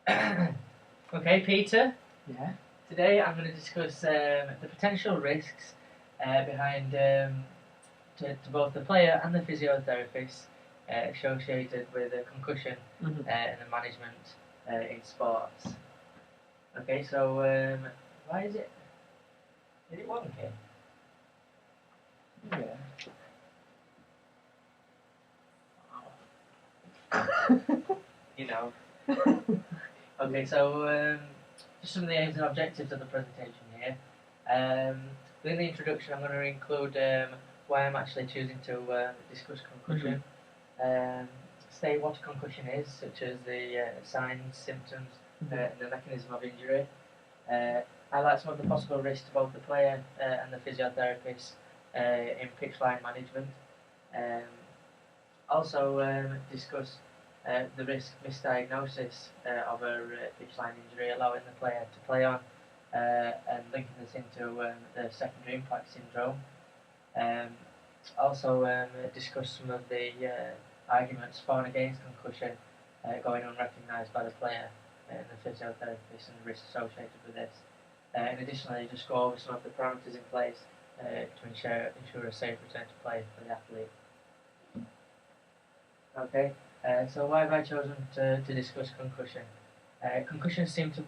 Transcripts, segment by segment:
Okay, Peter. Yeah. Today I'm going to discuss the potential risks behind to both the player and the physiotherapist associated with a concussion and the management in sports. Okay, so why is it? Is it wonky? Yeah. You know. Okay, so just some of the aims and objectives of the presentation here. Within the introduction, I'm going to include why I'm actually choosing to discuss concussion. State what a concussion is, such as the signs, symptoms, and the mechanism of injury. Highlight some of the possible risks to both the player and the physiotherapist in pitch line management. Also discuss the risk misdiagnosis of a pitch line injury, allowing the player to play on and linking this into the secondary impact syndrome. Also discuss some of the arguments for and against concussion going unrecognised by the player and the physiotherapist and the risks associated with this. And additionally, just go over some of the parameters in place to ensure a safe return to play for the athlete. Okay, so why have I chosen to discuss concussion? Concussions seem to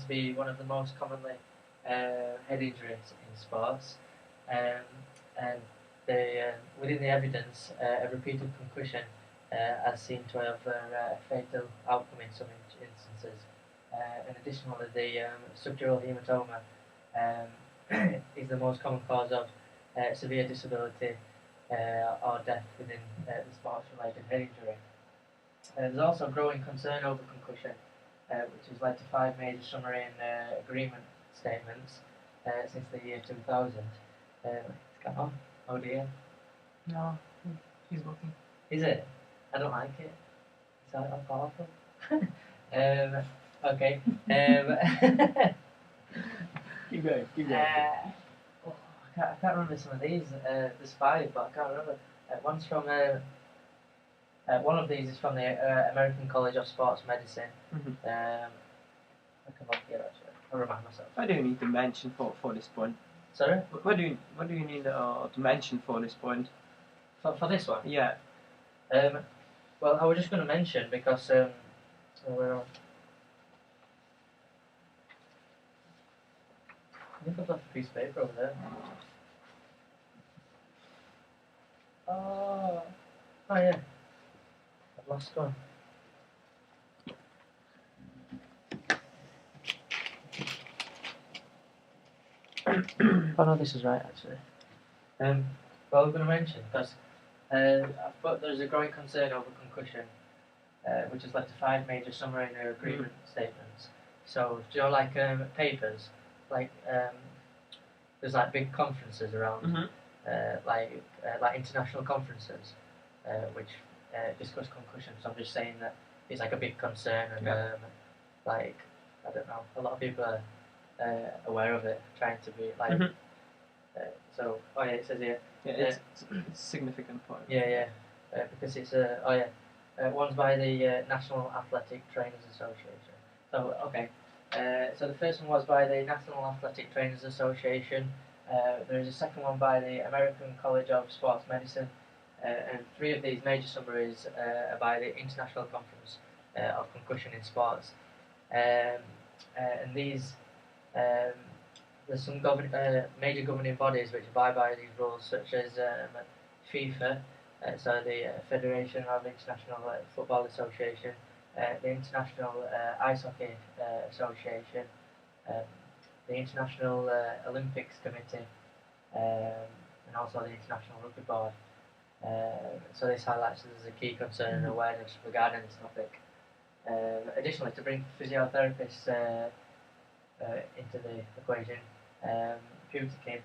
be one of the most commonly head injuries in sports, and within the evidence, a repeated concussion has seemed to have a fatal outcome in some instances. And additionally, the subdural hematoma is the most common cause of severe disability or death within the sports-related head injury. There's also growing concern over concussion, which has led to 5 major summary and agreement statements since the year 2000. It's gone on. Oh dear. No, he's looking. Is it? I don't like it. Is that powerful? Okay. Keep going. I can't remember some of these. There's 5, but I can't remember. One's from one of these is from the American College of Sports Medicine. I can look here actually. I'll remind myself. What do you need to mention for this point? Sorry? What do you need to mention for this point? For this one? Yeah. Well, I was just going to mention because well, I think I've left a piece of paper over there. Oh yeah. I've lost one. Oh no, this is right actually. Well, I'm going to mention because there's a growing concern over concussion, which has led to 5 major summary and agreement statements. So, do you know, like papers, like there's like big conferences around, like international conferences, which discuss concussion. So I'm just saying that it's like a big concern, and like I don't know, a lot of people are aware of it, trying to be like. So, oh yeah, it says here. Yeah, it's a significant point. Yeah, because it's one's by the National Athletic Trainers Association. So okay, so the first one was by the National Athletic Trainers Association. There is a second one by the American College of Sports Medicine, and 3 of these major summaries are by the International Conference of Concussion in Sports, and these. There's some major governing bodies which abide by these rules, such as FIFA, so the Federation of International Football Association, the International Ice Hockey Association, the International Olympics Committee, and also the International Rugby Board. So this highlights there's a key concern and awareness regarding this topic. Additionally, to bring physiotherapists into the equation, Putikin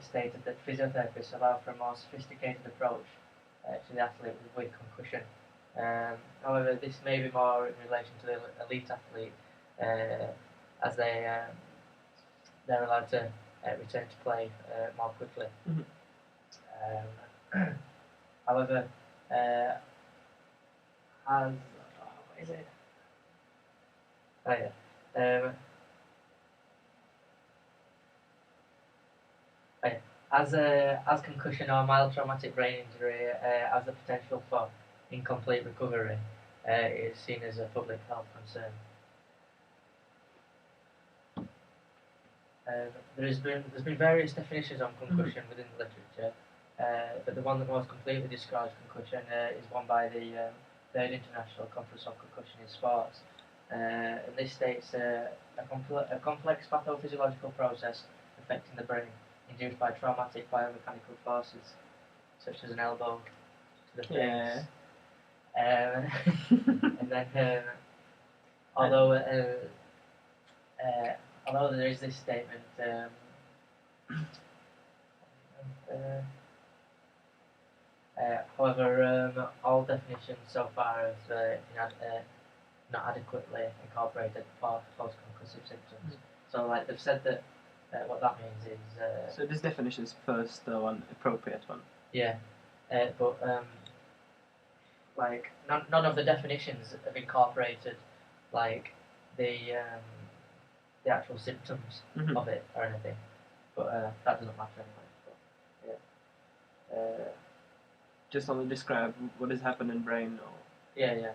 stated that physiotherapists allow for a more sophisticated approach to the athlete with concussion. However, this may be more in relation to the elite athlete, as they're allowed to return to play more quickly. However, as what is it? Oh yeah. Right. As concussion or mild traumatic brain injury has the potential for incomplete recovery, it is seen as a public health concern. There's been various definitions on concussion within the literature, but the one that most completely describes concussion is one by the Third International Conference on Concussion in Sports, and this states a complex pathophysiological process affecting the brain induced by traumatic biomechanical forces, such as an elbow to the face. Yeah. And then, although although there is this statement, however, all definitions so far have been not adequately incorporated for post-concussive symptoms. So, like they've said that what that means is. So this definition is first the one appropriate one. Yeah, but like none of the definitions have incorporated like the actual symptoms of it or anything. But that doesn't matter anyway. But, yeah. Just only describe what has happened in brain, or. Yeah.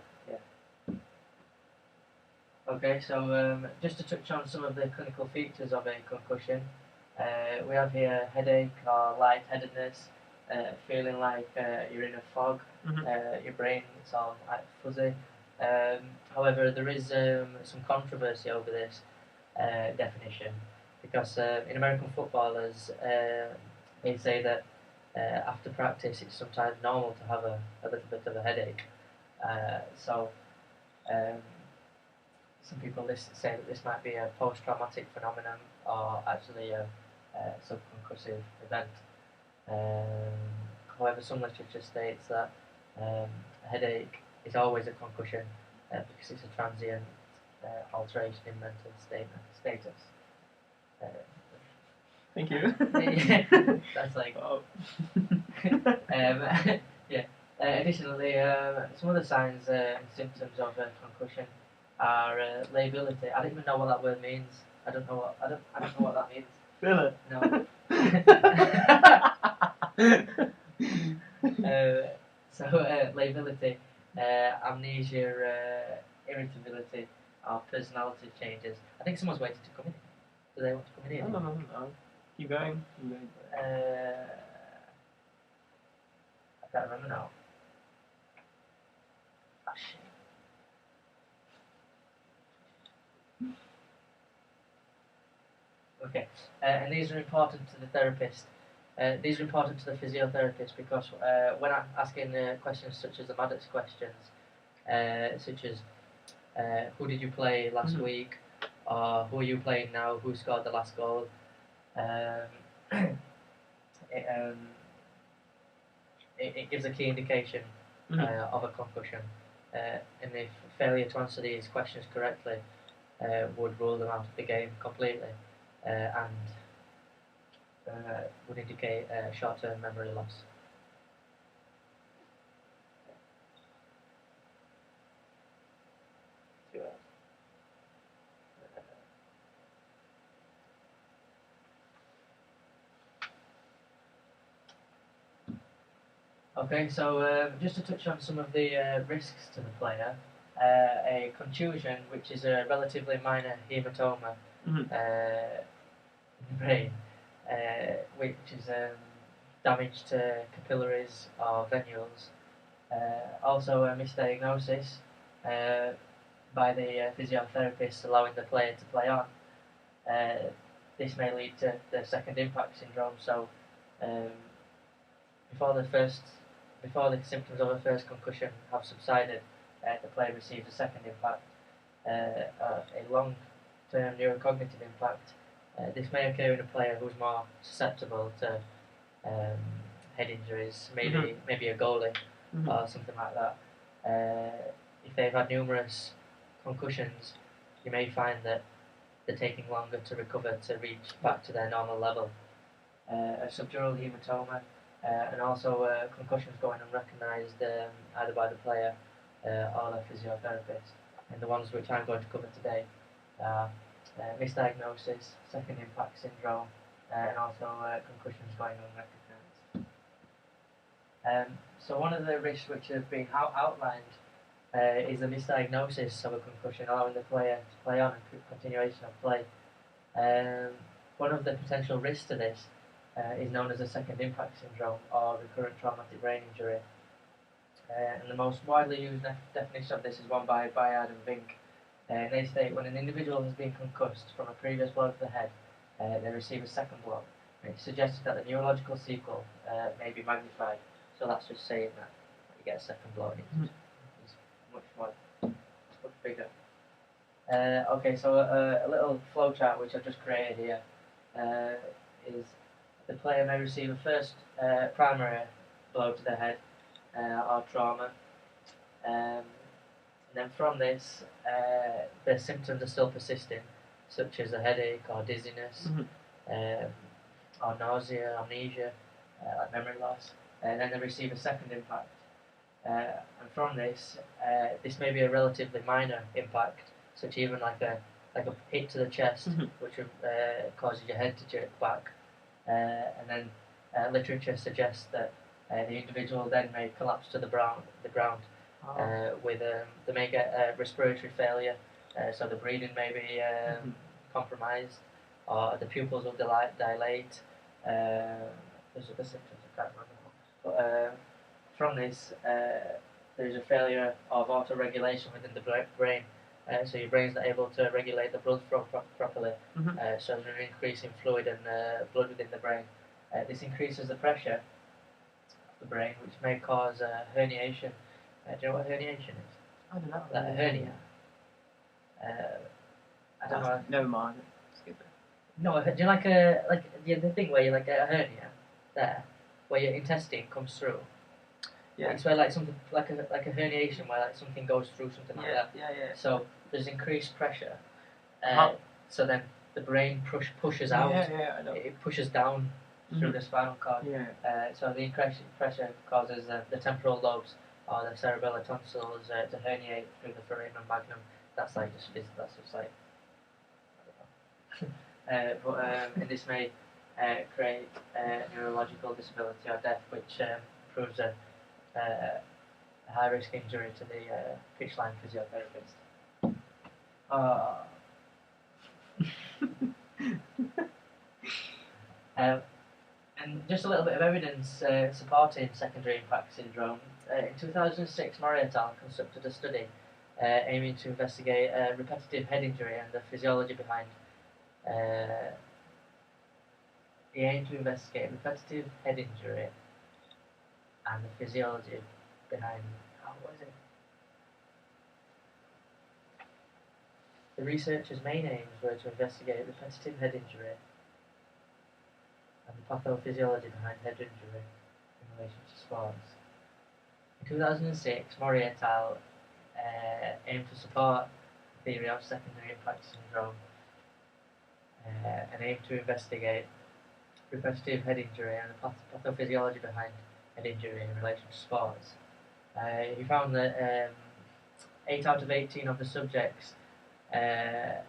Okay, so just to touch on some of the clinical features of a concussion, we have here headache or lightheadedness, feeling like you're in a fog, your brain is all like fuzzy. However, there is some controversy over this definition because in American footballers, they say that after practice it's sometimes normal to have a little bit of a headache. So some people say that this might be a post-traumatic phenomenon or actually a subconcussive event. However, some literature states that a headache is always a concussion because it's a transient alteration in mental status. Thank you. That's like. Oh. Yeah. Additionally, some other signs and symptoms of concussion are lability. I don't even know what that word means. I don't know what that means. Really? No. So lability, amnesia, irritability, or personality changes. I think someone's waiting to come in. Do they want to come in? No. Keep going. I can't remember now. Oh, shit. Okay, and these are important to the therapist. These are important to the physiotherapist because when I'm asking questions such as the Maddox questions, such as who did you play last week, or who are you playing now, who scored the last goal, it gives a key indication of a concussion, and if failure to answer these questions correctly would rule them out of the game completely, and would indicate short-term memory loss. Okay, so just to touch on some of the risks to the player, a contusion, which is a relatively minor hematoma in the brain, which is damage to capillaries or venules. Also a misdiagnosis by the physiotherapist allowing the player to play on. This may lead to the second impact syndrome, so before the symptoms of a first concussion have subsided, the player receives a second impact, a long-term neurocognitive impact. This may occur in a player who's more susceptible to head injuries, maybe a goalie or something like that. If they've had numerous concussions, you may find that they're taking longer to recover to reach back to their normal level. A subdural hematoma and also concussions going unrecognised either by the player or the physiotherapist. And the ones which I'm going to cover today are misdiagnosis, second impact syndrome, and also concussions going unrecognised. So one of the risks which have been outlined is the misdiagnosis of a concussion, allowing the player to play on and continuation of play. One of the potential risks to this is known as a second impact syndrome or recurrent traumatic brain injury. And the most widely used definition of this is one by Bayard and Vink. They state when an individual has been concussed from a previous blow to the head, they receive a second blow. And it suggests that the neurological sequel may be magnified. So that's just saying that you get a second blow and it's much bigger. Okay, so a little flowchart which I've just created here is the player may receive a first primary blow to the head or trauma. And then from this, the symptoms are still persisting, such as a headache or dizziness, or nausea, amnesia, like memory loss. And then they receive a second impact. And from this, this may be a relatively minor impact, such even like a hit to the chest, which causes your head to jerk back. And then literature suggests that the individual then may collapse to the ground. With they may get respiratory failure, so the breathing may be compromised, or the pupils will dilate. There's other symptoms I can't remember. But from this, there's a failure of auto-regulation within the brain. So your brain's not able to regulate the blood flow properly. So there's an increase in fluid and blood within the brain. This increases the pressure of the brain, which may cause herniation. Do you know what herniation is? I don't know. Like a hernia. I don't know. Never mind. Skip it. No, do you like the thing where you like get a hernia there, where your intestine comes through? Yeah. It's where like something like a herniation where like something goes through something like that. Yeah. So there's increased pressure. How? So then the brain pushes out. Yeah, I know. It pushes down through the spinal cord. Yeah. So the increased pressure causes the temporal lobes or the cerebellar tonsils to herniate through the foramen magnum. That's like that's just like. And this may create neurological disability or death, which proves a high-risk injury to the pitchline physiotherapist. And just a little bit of evidence supporting secondary impact syndrome. In 2006, Murray et al. Conducted a study aiming to investigate repetitive head injury and the physiology behind. He aimed to investigate repetitive head injury and the physiology behind. What is it? The researchers' main aims were to investigate repetitive head injury and the pathophysiology behind head injury in relation to sports. In 2006, Murray et al. Aimed to support the theory of secondary impact syndrome and aimed to investigate repetitive head injury and the pathophysiology behind head injury in relation to sports. He found that 8 out of 18 of the subjects had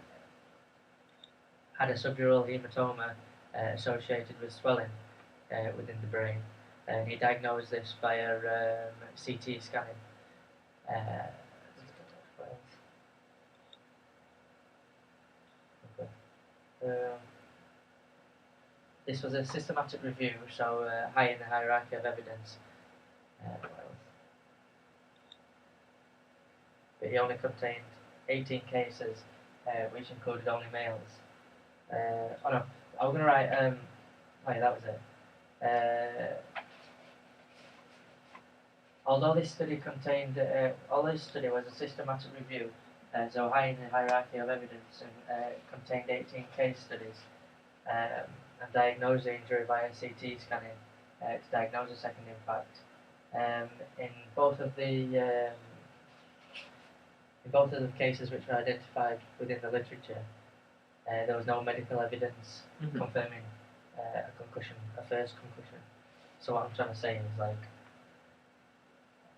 a subdural hematoma associated with swelling within the brain, and he diagnosed this via CT scanning. This was a systematic review, so high in the hierarchy of evidence. But he only contained 18 cases, which included only males. Oh no, I was going to write. Oh yeah, that was it. Although this study was a systematic review, so high in the hierarchy of evidence, and contained 18 case studies, and diagnosed the injury via CT scanning to diagnose a second impact. In both of the cases which were identified within the literature, there was no medical evidence confirming a first concussion. So what I'm trying to say is, like,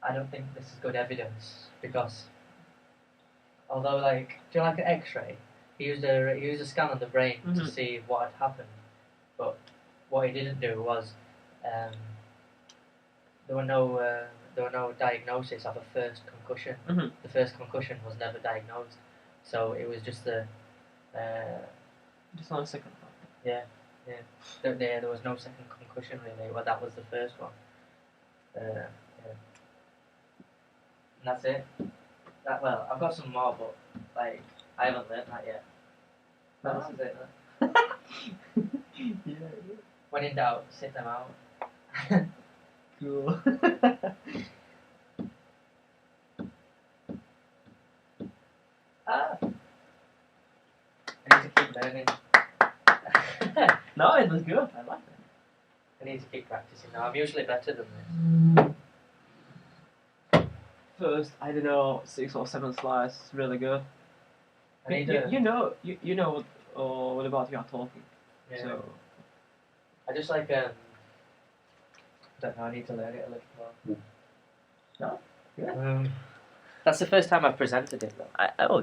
I don't think this is good evidence, because although like, do you like an X-ray? He used a scan on the brain to Mhm. see what had happened, but what he didn't do was, um, there were no diagnosis of a first concussion. Mhm. The first concussion was never diagnosed, so it was just the, Just on a second thought. yeah. There was no second concussion really. Well, that was the first one. Yeah. And that's it. Well, I've got some more, but like I haven't learnt that yet. But this is it. Yeah. When in doubt, sit them out. Cool. Ah. I need to keep learning. No, it was good. I like it. I need to keep practicing now. I'm usually better than this. First, I don't know, 6 or 7 slides. Really good. I need You know what about you are talking. Yeah. So I just like don't know. I need to learn it a little more. No? Yeah. That's the first time I've presented it though. I will